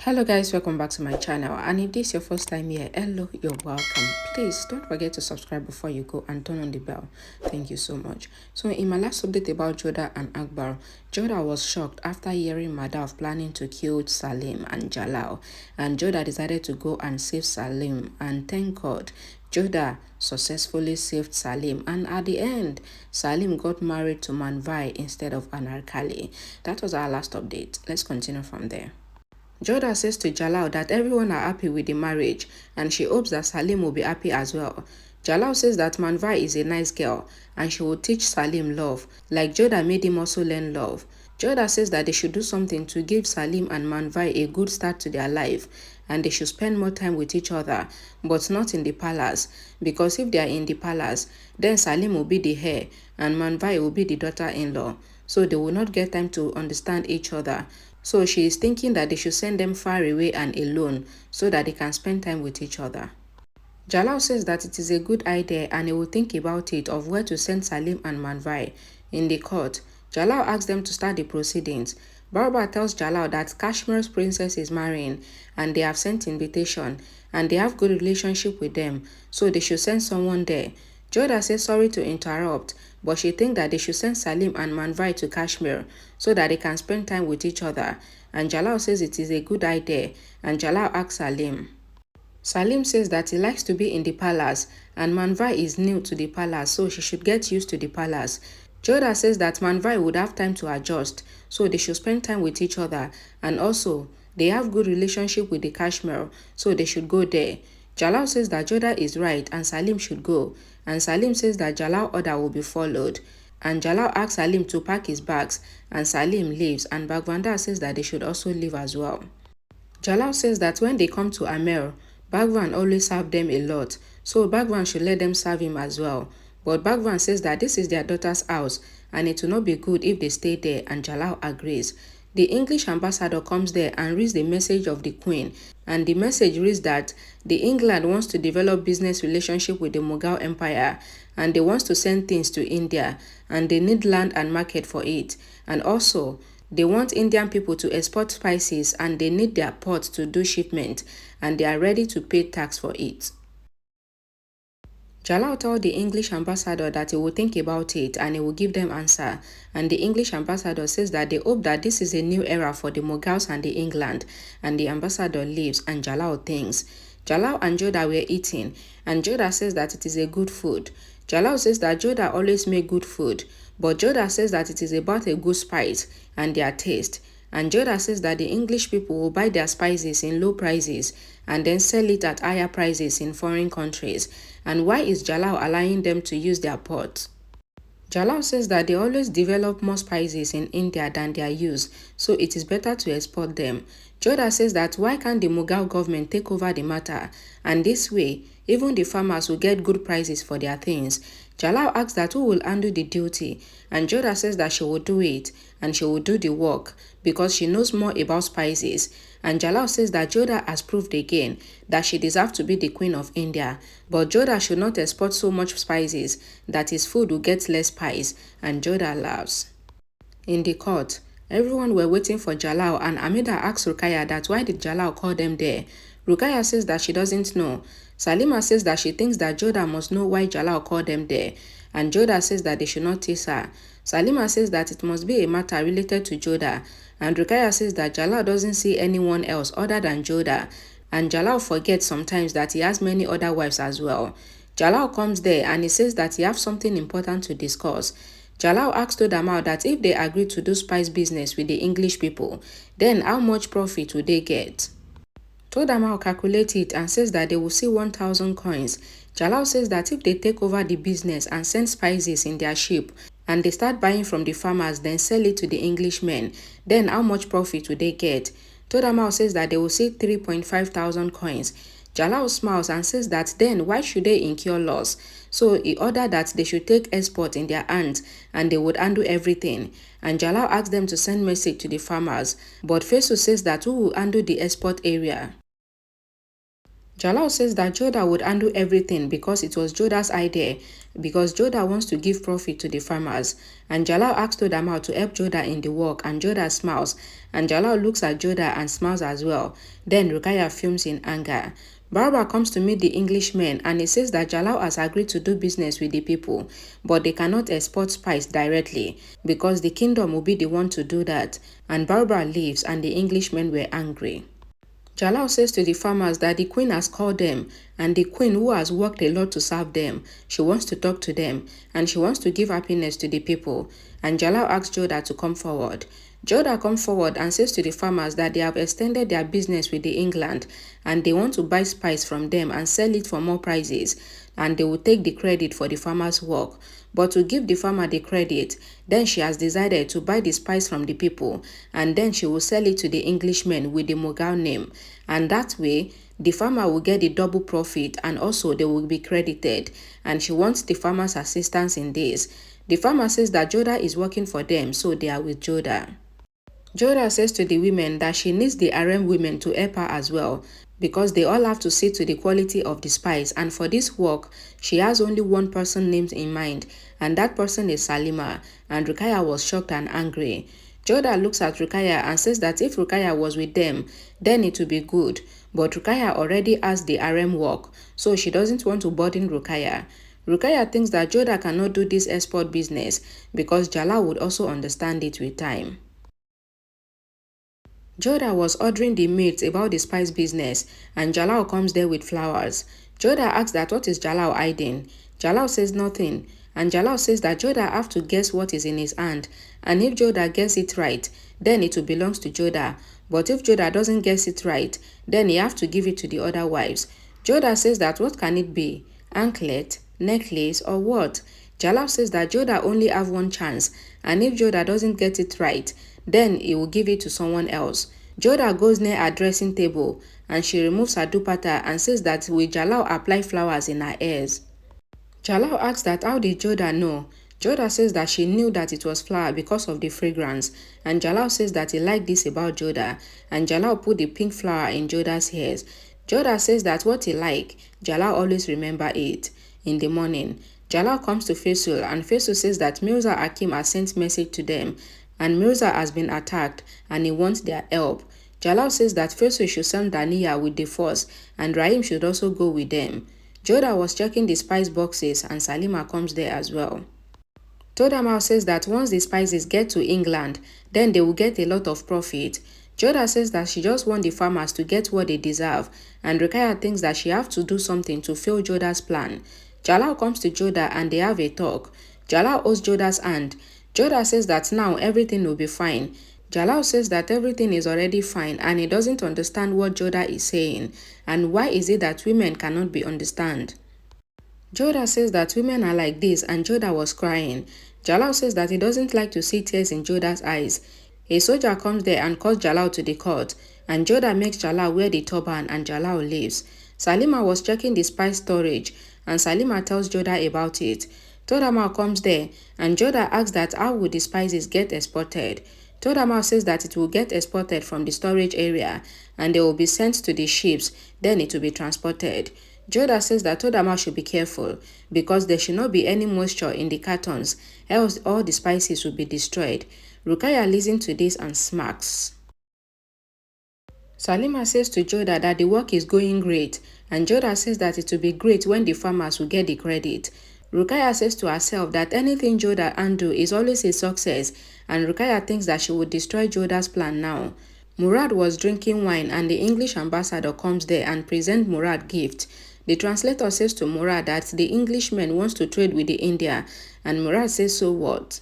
Hello guys, welcome back to my channel, and if this is your first time here, hello, you're welcome. Please don't forget to subscribe before you go and turn on the bell. Thank you so much. So in my last update about Jodha and AKBAR, Jodha was shocked after hearing Madhav planning to kill Salim and Jalal, and Jodha decided to go and save Salim, and thank God Jodha successfully saved Salim, and at the end Salim got married to Manvai instead of Anarkali. That was our last update. Let's continue from there. Jodha says to Jalal that everyone are happy with the marriage and she hopes that Salim will be happy as well. Jalal says that Manvai is a nice girl and she will teach Salim love, like Jodha made him also learn love. Jodha says that they should do something to give Salim and Manvai a good start to their life, and they should spend more time with each other, but not in the palace, because if they are in the palace, then Salim will be the heir and Manvai will be the daughter-in-law, so they will not get time to understand each other. So she is thinking that they should send them far away and alone so that they can spend time with each other. Jalal says that it is a good idea and he will think about it of where to send Salim and Manvai. In the court, Jalal asks them to start the proceedings. Barba tells Jalal that Kashmir's princess is marrying and they have sent invitation and they have good relationship with them, so they should send someone there. Jodha says sorry to interrupt, but she thinks that they should send Salim and Manvai to Kashmir so that they can spend time with each other, and Jalal says it is a good idea, and Jalal asks Salim. Salim says that he likes to be in the palace and Manvai is new to the palace, so she should get used to the palace. Jodha says that Manvai would have time to adjust, so they should spend time with each other, and also they have good relationship with the Kashmir, so they should go there. Jalal says that Jodha is right and Salim should go, and Salim says that Jalal order will be followed. And Jalal asks Salim to pack his bags, and Salim leaves, and Bhagwanda says that they should also leave as well. Jalal says that when they come to Amer, Bhagwan always serve them a lot, so Bhagwan should let them serve him as well. But Bhagwan says that this is their daughter's house, and it will not be good if they stay there, and Jalal agrees. The English ambassador comes there and reads the message of the Queen, and the message reads that the England wants to develop business relationship with the Mughal Empire, and they want to send things to India, and they need land and market for it, and also they want Indian people to export spices and they need their ports to do shipment, and they are ready to pay tax for it. Jalal told the English ambassador that he will think about it and he will give them answer, and the English ambassador says that they hope that this is a new era for the Mughals and the England, and the ambassador leaves and Jalal thinks. Jalal and Jodha were eating, and Jodha says that it is a good food. Jalal says that Jodha always make good food, but Jodha says that it is about a good spice and their taste. And Jodha says that the English people will buy their spices in low prices and then sell it at higher prices in foreign countries. And why is Jalal allowing them to use their ports? Jalal says that they always develop more spices in India than they are used, so it is better to export them. Jodha says that why can't the Mughal government take over the matter, and this way, even the farmers will get good prices for their things. Jalal asks that who will handle the duty, and Jodha says that she will do it, and she will do the work, because she knows more about spices. And Jalal says that Jodha has proved again that she deserves to be the Queen of India, but Jodha should not export so much spices that his food will get less spice, and Jodha laughs. In the court, everyone were waiting for Jalal, and Amida asks Rukkaiya that why did Jalal call them there. Rukkaiya says that she doesn't know. Salima says that she thinks that Jodha must know why Jalal called them there, and Jodha says that they should not tease her. Salima says that it must be a matter related to Jodha, and Rukkaiya says that Jalal doesn't see anyone else other than Jodha, and Jalal forgets sometimes that he has many other wives as well. Jalal comes there and he says that he has something important to discuss. Jalal asks Todamal that if they agree to do spice business with the English people, then how much profit will they get? Todamal calculates it and says that they will see 1,000 coins. Jalal says that if they take over the business and send spices in their ship, and they start buying from the farmers then sell it to the Englishmen, then how much profit will they get? Todamal says that they will see 3,500 coins. Jalal smiles and says that then why should they incur loss? So he ordered that they should take export in their hands and they would handle everything. And Jalal asks them to send message to the farmers, but Fesu says that who will handle the export area? Jalal says that Jodha would undo everything because it was Jodha's idea, because Jodha wants to give profit to the farmers. And Jalal asks Todama to help Jodha in the work, and Jodha smiles. And Jalal looks at Jodha and smiles as well. Then Rukkaiya fumes in anger. Barbara comes to meet the Englishman and he says that Jalal has agreed to do business with the people, but they cannot export spice directly because the kingdom will be the one to do that. And Barbara leaves and the Englishmen were angry. Jalal says to the farmers that the queen has called them, and the queen, who has worked a lot to serve them, she wants to talk to them and she wants to give happiness to the people. And Jalal asks Jodha to come forward. Jodha comes forward and says to the farmers that they have extended their business with the England and they want to buy spice from them and sell it for more prices, and they will take the credit for the farmer's work. But to give the farmer the credit, then she has decided to buy the spice from the people, and then she will sell it to the Englishmen with the Mughal name. And that way, the farmer will get the double profit and also they will be credited. And she wants the farmer's assistance in this. The farmer says that Jodha is working for them, so they are with Jodha. Jodha says to the women that she needs the harem women to help her as well, because they all have to see to the quality of the spice, and for this work, she has only one person named in mind, and that person is Salima, and Rukkaiya was shocked and angry. Jodha looks at Rukkaiya and says that if Rukkaiya was with them, then it would be good, but Rukkaiya already has the harem work, so she doesn't want to burden Rukkaiya. Rukkaiya thinks that Jodha cannot do this export business because Jalal would also understand it with time. Jodha was ordering the maids about the spice business and Jalal comes there with flowers. Jodha asks that what is Jalal hiding? Jalal says nothing, and Jalal says that Jodha have to guess what is in his hand, and if Jodha gets it right, then it will belong to Jodha, but if Jodha doesn't guess it right, then he have to give it to the other wives. Jodha says that what can it be? Anklet, necklace, or what? Jalal says that Jodha only have one chance, and if Jodha doesn't get it right, then he will give it to someone else. Jodha goes near her dressing table and she removes her dupatta and says that will Jalal apply flowers in her ears. Jalal asks that how did Jodha know? Jodha says that she knew that it was flower because of the fragrance, and Jalal says that he liked this about Jodha, and Jalal put the pink flower in Jodha's ears. Jodha says that what he like, Jalal always remember it. In the morning, Jalal comes to Faisal and Faisal says that Mirza Hakim has sent message to them and Mirza has been attacked and he wants their help. Jalal says that Faisal should send Daniya with the force and Rahim should also go with them. Jodha was checking the spice boxes and Salima comes there as well. Todama says that once the spices get to England, then they will get a lot of profit. Jodha says that she just wants the farmers to get what they deserve, and Rukkaiya thinks that she have to do something to fail Jodha's plan. Jalal comes to Jodha and they have a talk. Jalal holds Jodha's hand. Jodha says that now everything will be fine. Jalal says that everything is already fine and he doesn't understand what Jodha is saying, and why is it that women cannot be understand. Jodha says that women are like this and Jodha was crying. Jalal says that he doesn't like to see tears in Jodha's eyes. A soldier comes there and calls Jalal to the court, and Jodha makes Jalal wear the turban and Jalal leaves. Salima was checking the spice storage and Salima tells Jodha about it. Todama comes there and Jodha asks that how would the spices get exported. Todama says that it will get exported from the storage area and they will be sent to the ships, then it will be transported. Jodha says that Todama should be careful because there should not be any moisture in the cartons, else all the spices will be destroyed. Rukkaiya listens to this and smirks. Salima says to Jodha that the work is going great, and Jodha says that it will be great when the farmers will get the credit. Rukkaiya says to herself that anything Jodha undo is always a success, and Rukkaiya thinks that she would destroy Jodha's plan now. Murad was drinking wine and the English ambassador comes there and presents Murad gift. The translator says to Murad that the Englishman wants to trade with the India, and Murad says so what?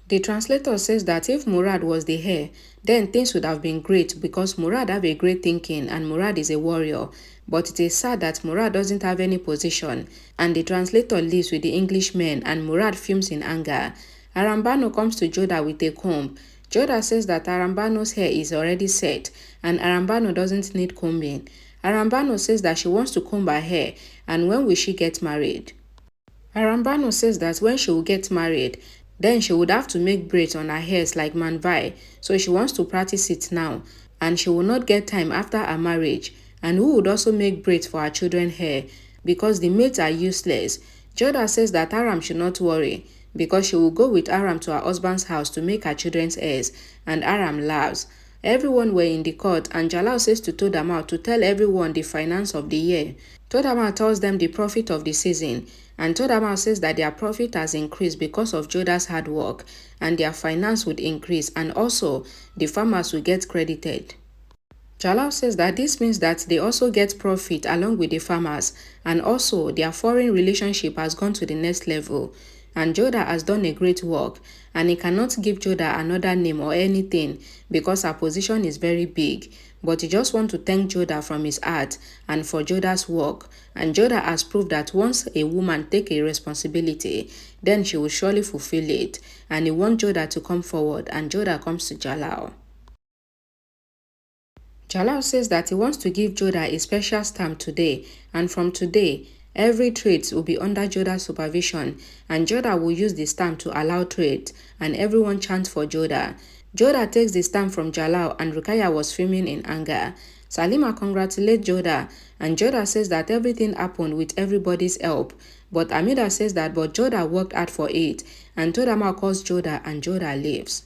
The translator says that if Murad was the heir, then things would have been great because Murad have a great thinking and Murad is a warrior. But it is sad that Murad doesn't have any position, and the translator leaves with the Englishmen and Murad fumes in anger. Arambano comes to Jodha with a comb. Jodha says that Arambano's hair is already set and Arambano doesn't need combing. Arambano says that she wants to comb her hair and when will she get married? Arambano says that when she will get married, then she would have to make braids on her hairs like Manvai, so she wants to practice it now, and she will not get time after her marriage, and who would also make braids for her children's hair because the maids are useless. Jodha says that Aram should not worry because she will go with Aram to her husband's house to make her children's hairs, and Aram laughs. Everyone were in the court, and Jalal says to Todama to tell everyone the finance of the year. Todama tells them the profit of the season, and Todama says that their profit has increased because of Jodha's hard work, and their finance would increase, and also the farmers will get credited. Jalal says that this means that they also get profit along with the farmers, and also their foreign relationship has gone to the next level, and Jodha has done a great work, and he cannot give Jodha another name or anything because her position is very big, but he just wants to thank Jodha from his heart and for Jodha's work, and Jodha has proved that once a woman takes a responsibility, then she will surely fulfill it, and he wants Jodha to come forward, and Jodha comes to Jalal. Jalal says that he wants to give Jodha a special stamp today, and from today, every trade will be under Jodha's supervision, and Jodha will use the stamp to allow trade, and everyone chants for Jodha. Jodha takes the stamp from Jalal, and Rukkaiya was fuming in anger. Salima congratulates Jodha, and Jodha says that everything happened with everybody's help, but Amida says that but Jodha worked hard for it, and Todama calls Jodha, and Jodha leaves.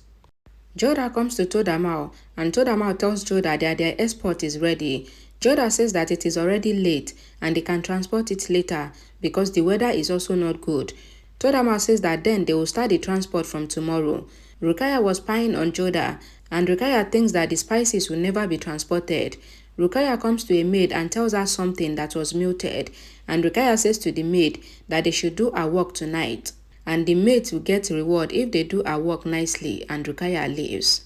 Jodha comes to Todama, and Todama tells Jodha that their export is ready. Jodha says that it is already late and they can transport it later because the weather is also not good. Todama says that then they will start the transport from tomorrow. Rukkaiya was spying on Jodha, and Rukkaiya thinks that the spices will never be transported. Rukkaiya comes to a maid and tells her something that was muted, and Rukkaiya says to the maid that they should do her work tonight, and the maid will get reward if they do her work nicely, and Rukkaiya leaves.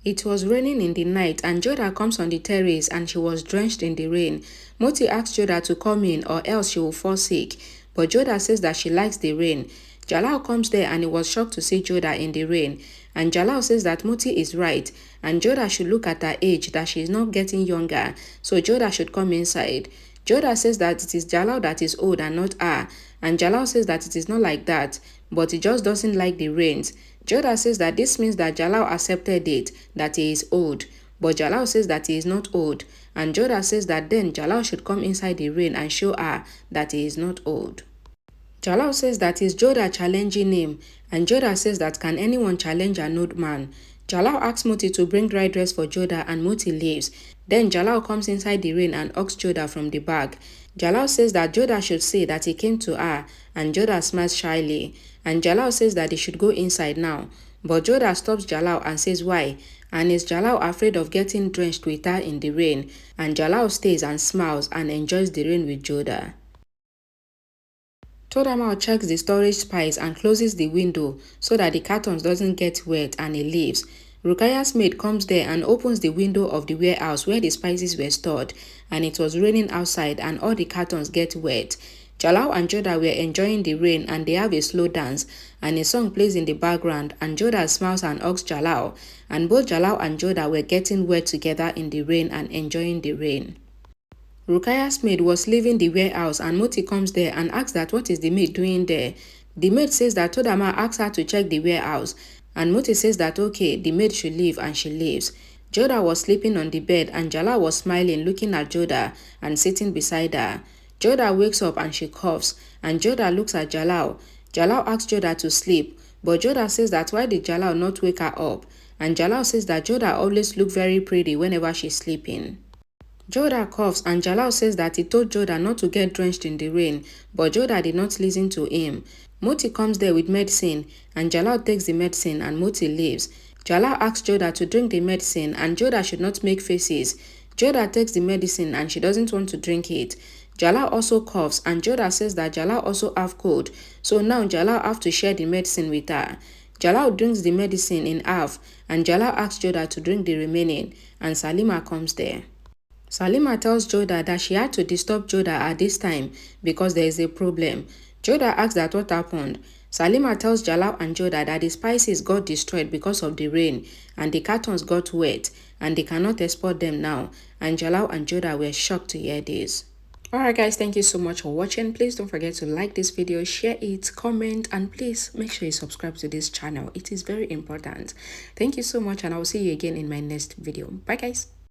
It was raining in the night, and Jodha comes on the terrace and she was drenched in the rain. Moti asks Jodha to come in or else she will fall sick, but Jodha says that she likes the rain. Jalal comes there and he was shocked to see Jodha in the rain, and Jalal says that Moti is right and Jodha should look at her age, that she is not getting younger, so Jodha should come inside. Jodha says that it is Jalal that is old and not her, and Jalal says that it is not like that, but he just doesn't like the rains. Jodha says that this means that Jalal accepted it, that he is old, but Jalal says that he is not old, and Jodha says that then Jalal should come inside the rain and show her that he is not old. Jalal says that is Jodha challenging him, and Jodha says that can anyone challenge an old man? Jalal asks Moti to bring dry dress for Jodha, and Moti leaves. Then Jalal comes inside the rain and asks Jodha from the bag. Jalal says that Jodha should say that he came to her, and Jodha smiles shyly, and Jalal says that he should go inside now. But Jodha stops Jalal and says why, and is Jalal afraid of getting drenched with her in the rain, and Jalal stays and smiles and enjoys the rain with Jodha. Todama checks the storage spice and closes the window so that the cartons doesn't get wet, and he leaves. Rukkaiya's maid comes there and opens the window of the warehouse where the spices were stored, and it was raining outside and all the cartons get wet. Jalal and Jodha were enjoying the rain and they have a slow dance, and a song plays in the background, and Jodha smiles and hugs Jalal, and both Jalal and Jodha were getting wet together in the rain and enjoying the rain. Rukkaiya's maid was leaving the warehouse, and Moti comes there and asks that what is the maid doing there. The maid says that Todama asks her to check the warehouse, and Moti says that okay, the maid should leave, and she leaves. Jodha was sleeping on the bed, and Jalal was smiling looking at Jodha and sitting beside her. Jodha wakes up and she coughs, and Jodha looks at Jalal. Jalal asks Jodha to sleep, but Jodha says that why did Jalal not wake her up, and Jalal says that Jodha always looks very pretty whenever she's sleeping. Jodha coughs, and Jalal says that he told Jodha not to get drenched in the rain, but Jodha did not listen to him. Moti comes there with medicine, and Jalal takes the medicine and Moti leaves. Jalal asks Jodha to drink the medicine, and Jodha should not make faces. Jodha takes the medicine and she doesn't want to drink it. Jalal also coughs, and Jodha says that Jalal also have cold, so now Jalal have to share the medicine with her. Jalal drinks the medicine in half, and Jalal asks Jodha to drink the remaining, and Salima comes there. Salima tells Jodha that she had to disturb Jodha at this time because there is a problem. Jodha asks that what happened. Salima tells Jalal and Jodha that the spices got destroyed because of the rain, and the cartons got wet, and they cannot export them now, and Jalal and Jodha were shocked to hear this. Alright guys, thank you so much for watching. Please don't forget to like this video, share it, comment, and please make sure you subscribe to this channel. It is very important. Thank you so much, and I will see you again in my next video. Bye guys.